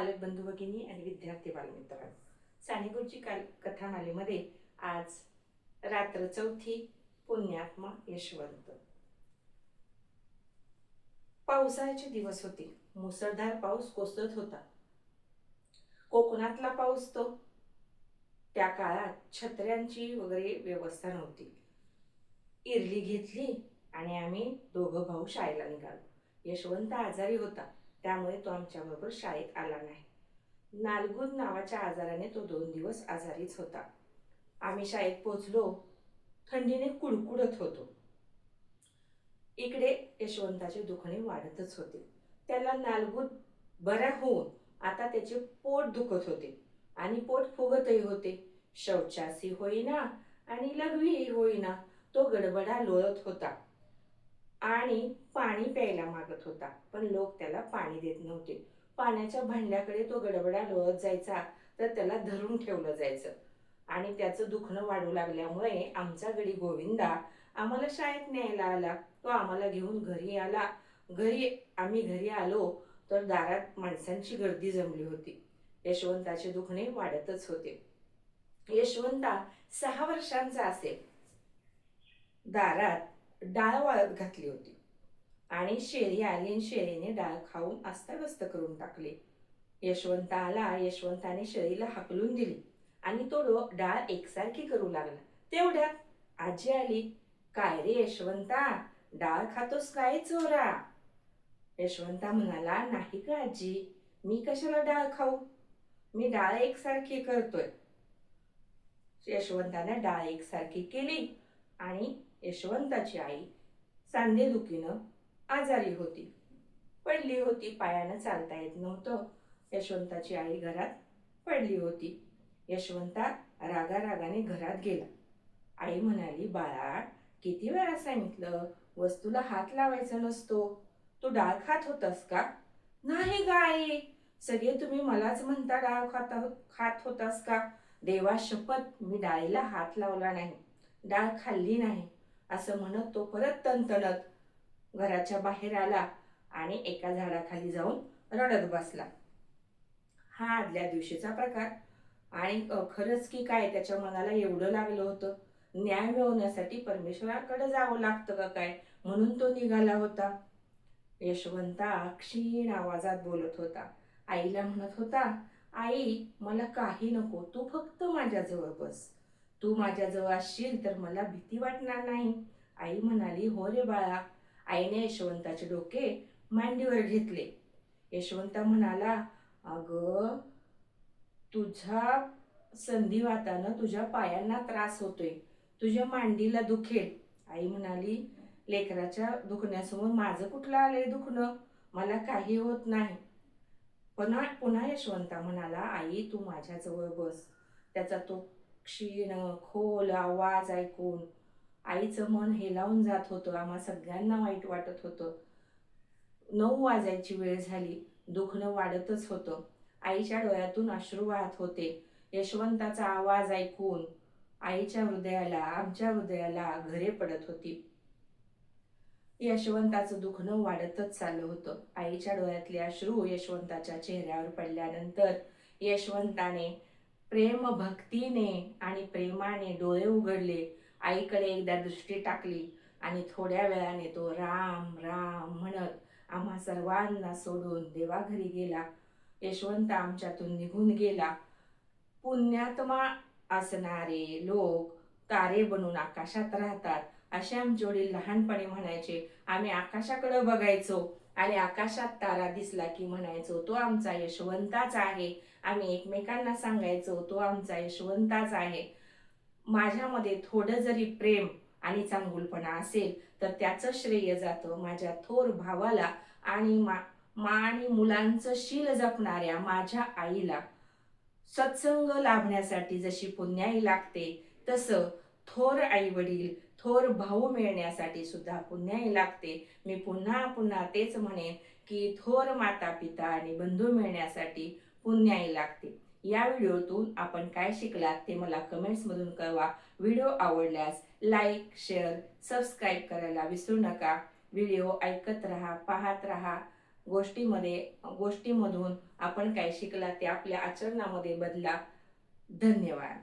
पालक बंधू भगिनी आणि विद्यार्थी बालमित्रांनो, सानेगुरुजी कथामालेमध्ये आज रात्र चौथी, पुण्यात्मा यशवंत. पावसाळ्याचे दिवस होते. मुसळधार पाऊस कोसळत होता. कोकणातला पाऊस तो. त्या काळात छत्र्यांची वगैरे व्यवस्था नव्हती. इरली घेतली आणि आम्ही दोघं भाऊ शाळेला निघालो. यशवंत आजारी होता, त्यामुळे तो आमच्याबरोबर शाळेत आला नाही. नालगुद नावाच्या आजाराने तो 2 दिवस आजारीच होता. आम्ही शाळेत पोचलो. थंडीने कुडकुडत होतो. इकडे यशवंताचे दुखणे वाढतच होते. त्याला नालगुद बरा होऊन आता त्याचे पोट दुखत होते आणि पोट फुगतही होते. शौचासी होईना आणि लघवीही होईना. तो गडबडा लोळत होता आणि पाणी प्यायला मागत होता, पण लोक त्याला पाणी देत नव्हते. पाण्याच्या भांड्याकडे तो गडबडा लोळत जायचा तर त्याला धरून ठेवलं जायचं आणि त्याचं दुखणं वाढू लागल्यामुळे आमचा गडी गोविंदा आम्हाला शाळेत न्यायला आला. तो आम्हाला घेऊन घरी आला. आम्ही घरी आलो तर दारात माणसांची गर्दी जमली होती. यशवंताचे दुखणे वाढतच होते. यशवंता 6 वर्षांचा असेल. दारात डाळ वाळत घातली होती आणि शेरी आली आणि शेरीने डाळ खाऊन अस्ताव्यस्त करून टाकले. यशवंत आला. यशवंताने शेळीला हाकलून दिली आणि तो डाळ एकसारखी करू लागला. तेवढ्यात आजी आली. काय रे यशवंता, डाळ खातोस काय चोरा? यशवंता म्हणाला, नाही का आजी, मी कशाला डाळ खाऊ, मी डाळ एकसारखी करतोय. यशवंताने डाळ एकसारखी केली आणि यशवंताची आई सांधेदुखीनं आजारी होती, पडली होती. पायानं चालता येत नव्हतं. यशवंताची आई घरात पडली होती. यशवंता रागारागाने घरात गेला. आई म्हणाली, बाळा, किती वेळा सांगितलं वस्तूला हात लावायचा नसतो. तू डाळ खात होतास का? नाही गा आई, सगळे तुम्ही मलाच म्हणता डाळ खात होतास का? देवा शपथ, मी डाळीला हात लावला नाही, डाळ खाल्ली नाही, असं म्हणत तो परत तणतणत घराच्या बाहेर आला आणि एका झाडाखाली जाऊन रडत बसला. हा आदल्या दिवशीचा प्रकार. आणि खरंच की काय त्याच्या मनाला एवढं लागलं होतं. न्याय मिळवण्यासाठी परमेश्वराकडे जावं लागतं का काय, म्हणून तो निघाला होता. यशवंता क्षीण आवाजात बोलत होता. आईला म्हणत होता, आई, मला काही नको, तू फक्त माझ्याजवळ बस. तू माझ्याजवळ असशील तर मला भीती वाटणार नाही. आई म्हणाली, हो रे बाळा. आईने यशवंताचे डोके मांडीवर घेतले. यशवंता म्हणाला, अगं, तुझ्या संधिवातानं तुझ्या पायांना त्रास होतोय, तुझ्या मांडीला दुखेल. आई म्हणाली, लेकराच्या दुखण्यासमोर माझं कुठलं आलंय दुखणं, मला काही होत नाही. पुन्हा यशवंता म्हणाला, आई, तू माझ्याजवळ बस. त्याचा तो क्षीण खोल आवाज ऐकून आईचं मन हेलावून जात होतं. आम्हा सगळ्यांना वाईट वाटत होतं. 9 वाजायची वेळ झाली. दुखणं वाढतच होतं. आईच्या डोळ्यातून अश्रू वाहत होते. यशवंताचा आवाज ऐकून आईच्या हृदयाला, आमच्या हृदयाला घरे पडत होती. यशवंताचं दुखणं वाढतच चाललं होतं. आईच्या डोळ्यातले अश्रू यशवंताच्या चेहऱ्यावर पडल्यानंतर यशवंताने प्रेम भक्तीने आणि प्रेमाने डोळे उघडले. आईकडे एकदा दृष्टी टाकली आणि थोड्या वेळाने तो राम राम म्हणत आम्हा सर्वांना सोडून देवाघरी गेला. यशवंत आमच्यातून निघून गेला. पुण्यात्मा असणारे लोक तारे बनून आकाशात राहतात, असे आमचे वडील लहानपणी म्हणायचे. आम्ही आकाशाकडे बघायचो आणि आकाशात तारा दिसला की म्हणायचो, तो आमचा यशवंताच आहे. आम्ही एकमेकांना सांगायचो, तो आमचा यशवंताच आहे. माझ्यामध्ये थोडं जरी प्रेम आणि चांगुलपणा असेल तर त्याचं श्रेय जातं माझ्या थोर भावाला आणि मा आणि मुलांचं शील जपणाऱ्या माझ्या आईला. सत्संग लाभण्यासाठी जशी पुण्याई लागते, तसं थोर आई वडील, थोर भाऊ मिळण्यासाठी सुद्धा पुण्याई लागते. मी पुन्हा पुन्हा तेच म्हणेन की थोर माता पिता आणि बंधू मिळण्यासाठी पुण्याई लागते. या व्हिडिओतून आपण काय शिकलात ते मला कमेंट्समधून कळवा. व्हिडिओ आवडल्यास लाईक, शेअर, सबस्क्राईब करायला विसरू नका. व्हिडिओ ऐकत राहा, पाहत राहा. गोष्टीमधून आपण काय शिकला ते आपल्या आचरणामध्ये बदला. धन्यवाद.